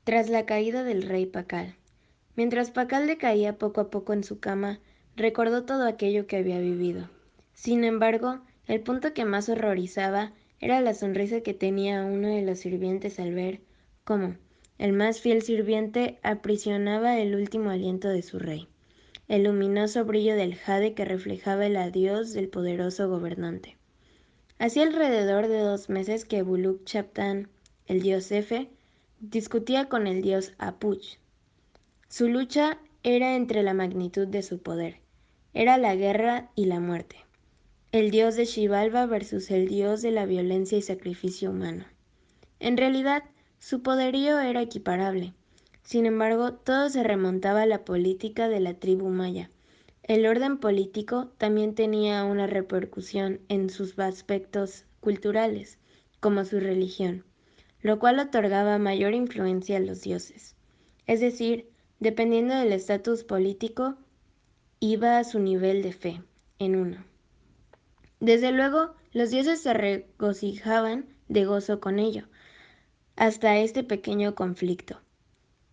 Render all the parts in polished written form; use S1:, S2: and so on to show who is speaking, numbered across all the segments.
S1: Tras la caída del rey Pakal. Mientras Pakal decaía poco a poco en su cama, recordó todo aquello que había vivido. Sin embargo, el punto que más horrorizaba era la sonrisa que tenía uno de los sirvientes al ver cómo el más fiel sirviente aprisionaba el último aliento de su rey, el luminoso brillo del jade que reflejaba el adiós del poderoso gobernante. Hacía alrededor de 2 meses que Buluk Chaptan, el dios Efe, discutía con el dios Apuch. Su lucha era entre la magnitud de su poder. Era la guerra y la muerte. El dios de Xibalba versus el dios de la violencia y sacrificio humano. En realidad, su poderío era equiparable. Sin embargo, todo se remontaba a la política de la tribu maya. El orden político también tenía una repercusión en sus aspectos culturales, como su religión, lo cual otorgaba mayor influencia a los dioses. Es decir, dependiendo del estatus político, iba a su nivel de fe, en uno. Desde luego, los dioses se regocijaban de gozo con ello, hasta este pequeño conflicto.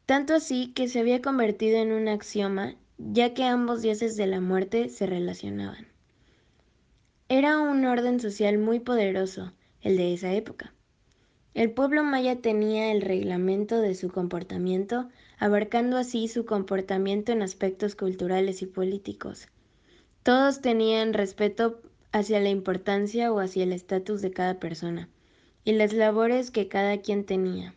S1: Tanto así que se había convertido en un axioma, ya que ambos dioses de la muerte se relacionaban. Era un orden social muy poderoso, el de esa época. El pueblo maya tenía el reglamento de su comportamiento, abarcando así su comportamiento en aspectos culturales y políticos. Todos tenían respeto hacia la importancia o hacia el estatus de cada persona, y las labores que cada quien tenía.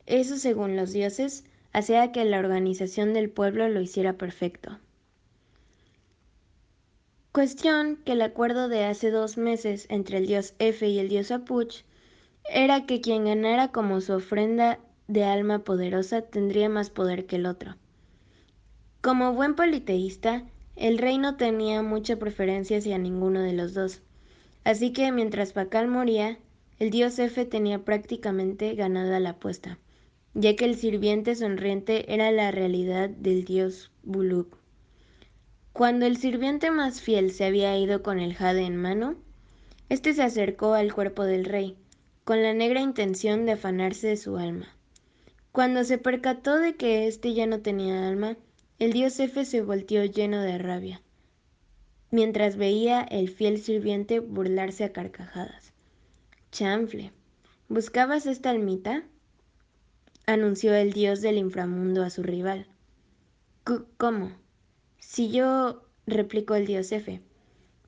S1: Eso, según los dioses, hacía que la organización del pueblo lo hiciera perfecto. Cuestión que el acuerdo de hace 2 meses entre el dios Efe y el dios Apuch era que quien ganara como su ofrenda de alma poderosa tendría más poder que el otro. Como buen politeísta, el rey no tenía mucha preferencia hacia ninguno de los dos, así que mientras Pakal moría, el dios Efe tenía prácticamente ganada la apuesta, ya que el sirviente sonriente era la realidad del dios Buluk. Cuando el sirviente más fiel se había ido con el jade en mano, este se acercó al cuerpo del rey, con la negra intención de afanarse de su alma. Cuando se percató de que éste ya no tenía alma, el dios Efe se volteó lleno de rabia, mientras veía el fiel sirviente burlarse a carcajadas. Chanfle, ¿buscabas esta almita?, anunció el dios del inframundo a su rival. ¿Cómo? Si yo, replicó el dios Efe,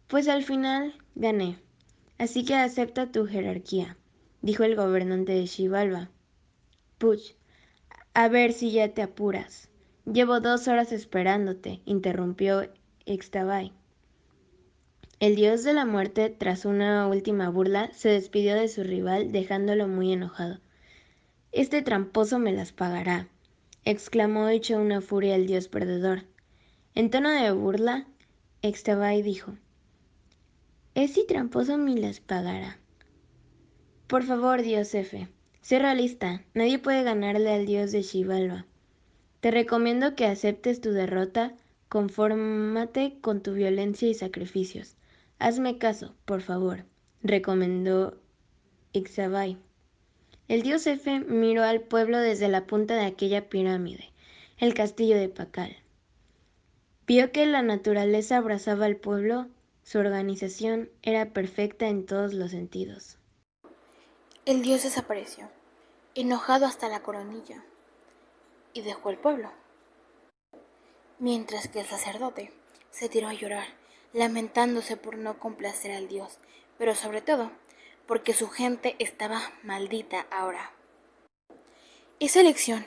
S1: pues al final gané, así que acepta tu jerarquía, dijo el gobernante de Xibalba. Puch, a ver si ya te apuras. Llevo 2 horas esperándote, interrumpió Ixtabay. El dios de la muerte, tras una última burla, se despidió de su rival, dejándolo muy enojado. Este tramposo me las pagará, exclamó hecho una furia el dios perdedor. En tono de burla, Ixtabay dijo: Ese tramposo me las pagará. Por favor, dios Efe, sé realista, nadie puede ganarle al dios de Xibalba. Te recomiendo que aceptes tu derrota, confórmate con tu violencia y sacrificios. Hazme caso, por favor, recomendó Ixtabay. El dios Efe miró al pueblo desde la punta de aquella pirámide, el castillo de Pakal. Vio que la naturaleza abrazaba al pueblo, su organización era perfecta en todos los sentidos.
S2: El dios desapareció, enojado hasta la coronilla, y dejó el pueblo, mientras que el sacerdote se tiró a llorar, lamentándose por no complacer al dios, pero sobre todo porque su gente estaba maldita ahora. Esa elección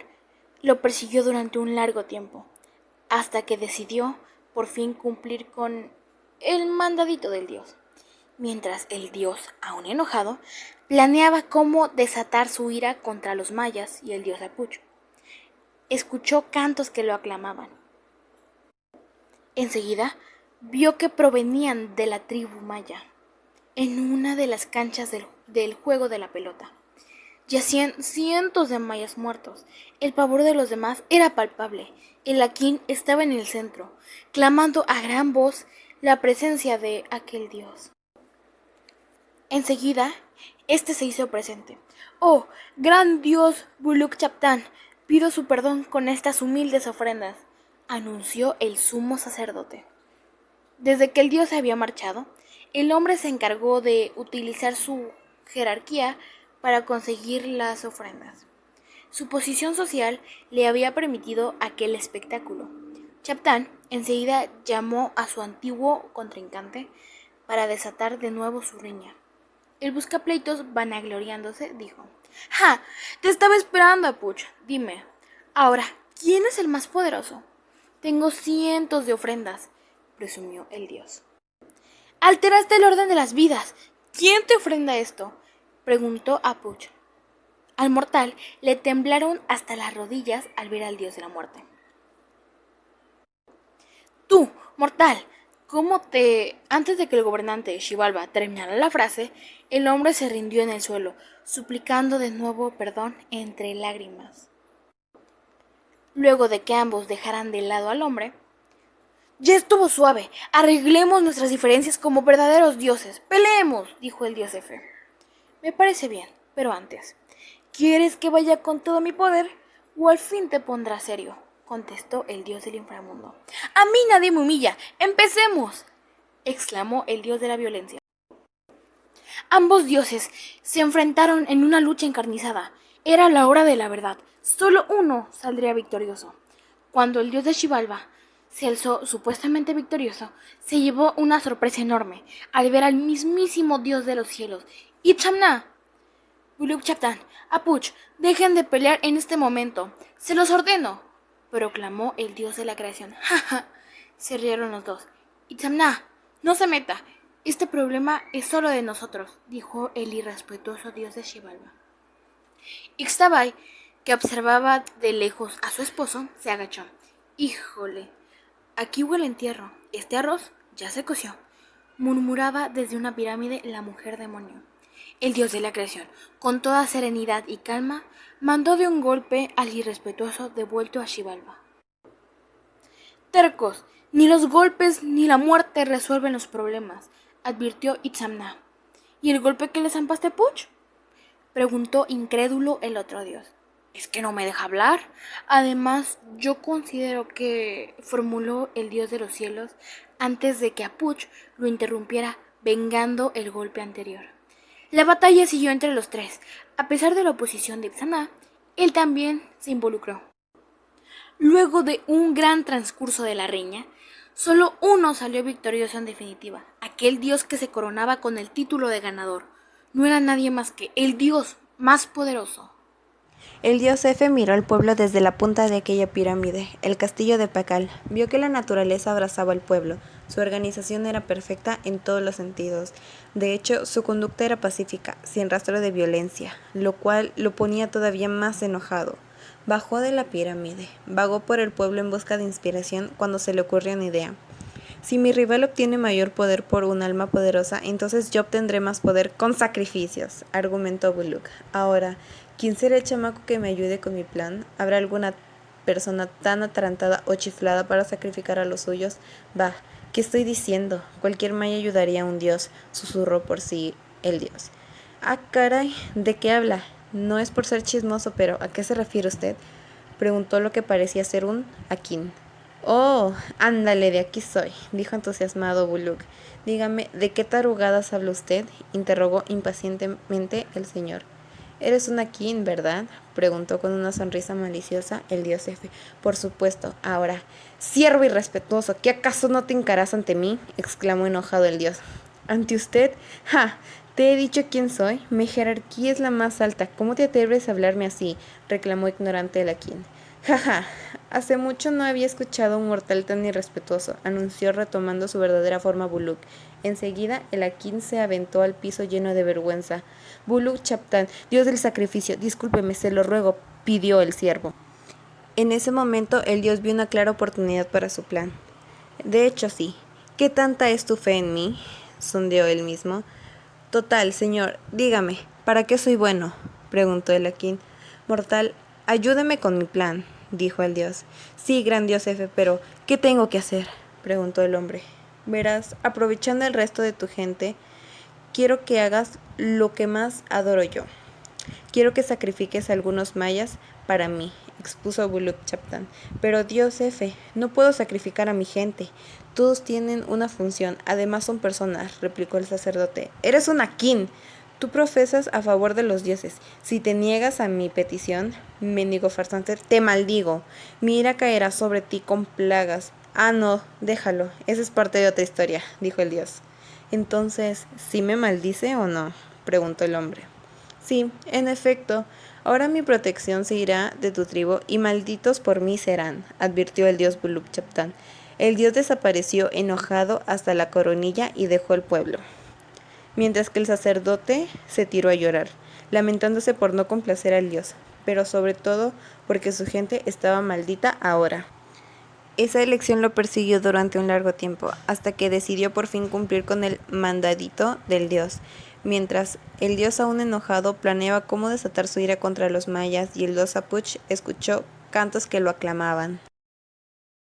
S2: lo persiguió durante un largo tiempo, hasta que decidió por fin cumplir con el mandadito del dios, mientras el dios, aún enojado, planeaba cómo desatar su ira contra los mayas y el dios Apucho. Escuchó cantos que lo aclamaban. Enseguida vio que provenían de la tribu maya. En una de las canchas del juego de la pelota yacían cientos de mayas muertos. El pavor de los demás era palpable. El Akin estaba en el centro, clamando a gran voz la presencia de aquel dios. Enseguida, este se hizo presente. ¡Oh, gran dios Buluk Chaptan! Pido su perdón con estas humildes ofrendas, anunció el sumo sacerdote. Desde que el dios se había marchado, el hombre se encargó de utilizar su jerarquía para conseguir las ofrendas. Su posición social le había permitido aquel espectáculo. Chaptán enseguida llamó a su antiguo contrincante para desatar de nuevo su riña. El buscapleitos, vanagloriándose, dijo: ¡Ja! Te estaba esperando, Apuch. Dime, ahora, ¿quién es el más poderoso? Tengo cientos de ofrendas, presumió el dios. Alteraste el orden de las vidas. ¿Quién te ofrenda esto? Preguntó Apuch. Al mortal le temblaron hasta las rodillas al ver al dios de la muerte. Tú, mortal, ¿cómo te...? Antes de que el gobernante Xibalba terminara la frase, el hombre se rindió en el suelo, suplicando de nuevo perdón entre lágrimas. Luego de que ambos dejaran de lado al hombre: ya estuvo suave, arreglemos nuestras diferencias como verdaderos dioses, peleemos, dijo el dios F. Me parece bien, pero antes, ¿quieres que vaya con todo mi poder o al fin te pondrás serio?, contestó el dios del inframundo. A mí nadie me humilla, empecemos, exclamó el dios de la violencia. Ambos dioses se enfrentaron en una lucha encarnizada. Era la hora de la verdad. Solo uno saldría victorioso. Cuando el dios de Xibalba se alzó supuestamente victorioso, se llevó una sorpresa enorme al ver al mismísimo dios de los cielos. ¡Itzamna! Buluk Chaptán, Apuch, dejen de pelear en este momento. ¡Se los ordeno!, proclamó el dios de la creación. ¡Ja, ja! Se rieron los dos. Itzamna, no se meta. Este problema es solo de nosotros, dijo el irrespetuoso dios de Xibalba. Ixtabay, que observaba de lejos a su esposo, se agachó. Híjole, aquí huele entierro. Este arroz ya se coció, murmuraba desde una pirámide la mujer demonio. El dios de la creación, con toda serenidad y calma, mandó de un golpe al irrespetuoso devuelto a Xibalba. Tercos, ni los golpes ni la muerte resuelven los problemas, advirtió Itzamna. ¿Y el golpe que le zampaste a Puch?, preguntó incrédulo el otro dios. ¿Es que no me deja hablar? Además, yo considero que, formuló el dios de los cielos, antes de que Apuch lo interrumpiera, vengando el golpe anterior. La batalla siguió entre los tres. A pesar de la oposición de Itzamna, él también se involucró. Luego de un gran transcurso de la riña, solo uno salió victorioso en definitiva, aquel dios que se coronaba con el título de ganador. No era nadie más que el dios más poderoso.
S1: El dios F miró al pueblo desde la punta de aquella pirámide, el castillo de Pakal. Vio que la naturaleza abrazaba al pueblo. Su organización era perfecta en todos los sentidos. De hecho, su conducta era pacífica, sin rastro de violencia, lo cual lo ponía todavía más enojado. Bajó de la pirámide, vagó por el pueblo en busca de inspiración cuando se le ocurrió una idea. Si mi rival obtiene mayor poder por un alma poderosa, entonces yo obtendré más poder con sacrificios, argumentó Buluk. Ahora, ¿quién será el chamaco que me ayude con mi plan? ¿Habrá alguna persona tan atarantada o chiflada para sacrificar a los suyos? Bah, ¿qué estoy diciendo? Cualquier maya ayudaría a un dios, susurró por sí el dios. Ah, caray, ¿de qué habla? No es por ser chismoso, pero ¿a qué se refiere usted?, preguntó lo que parecía ser un Akin. Oh, ándale, de aquí soy, dijo entusiasmado Buluk. Dígame, ¿de qué tarugadas habla usted?, interrogó impacientemente el señor. Eres un Akin, ¿verdad?, preguntó con una sonrisa maliciosa el dios F. Por supuesto. Ahora, siervo irrespetuoso, ¿qué acaso no te encarás ante mí?, exclamó enojado el dios. ¿Ante usted? ¡Ja! Te he dicho quién soy. Mi jerarquía es la más alta. ¿Cómo te atreves a hablarme así?, reclamó ignorante el Akin. Jaja, hace mucho no había escuchado a un mortal tan irrespetuoso, anunció retomando su verdadera forma Buluk. Enseguida el Akin se aventó al piso lleno de vergüenza. Buluk Chaptán, dios del sacrificio, discúlpeme, se lo ruego, pidió el siervo. En ese momento el dios vio una clara oportunidad para su plan. De hecho, sí. ¿Qué tanta es tu fe en mí?, sondeó él mismo. Total, señor, dígame, ¿para qué soy bueno?, preguntó el Akin. Mortal, ayúdeme con mi plan, dijo el dios. Sí, gran dios F, pero ¿qué tengo que hacer?, preguntó el hombre. Verás, aprovechando el resto de tu gente, quiero que hagas lo que más adoro yo. Quiero que sacrifiques a algunos mayas para mí,
S3: expuso Buluk-Chaptan. Pero Dios F, no puedo sacrificar a mi gente. Todos tienen una función, además son personas, replicó el sacerdote. Eres un Akin. Tú profesas a favor de los dioses. Si te niegas a mi petición, mendigo farsante, te maldigo. Mi ira caerá sobre ti con plagas. Ah, no, déjalo. Esa es parte de otra historia, dijo el dios. Entonces, ¿sí me maldice o no? Preguntó el hombre. Sí, en efecto, ahora mi protección se irá de tu tribu y malditos por mí serán, advirtió el dios Buluk-Chaptan. El dios desapareció enojado hasta la coronilla y dejó el pueblo, mientras que el sacerdote se tiró a llorar, lamentándose por no complacer al dios, pero sobre todo porque su gente estaba maldita ahora. Esa elección lo persiguió durante un largo tiempo, hasta que decidió por fin cumplir con el mandadito del dios, mientras el dios aún enojado planeaba cómo desatar su ira contra los mayas y el dios Apuch escuchó cantos que lo aclamaban.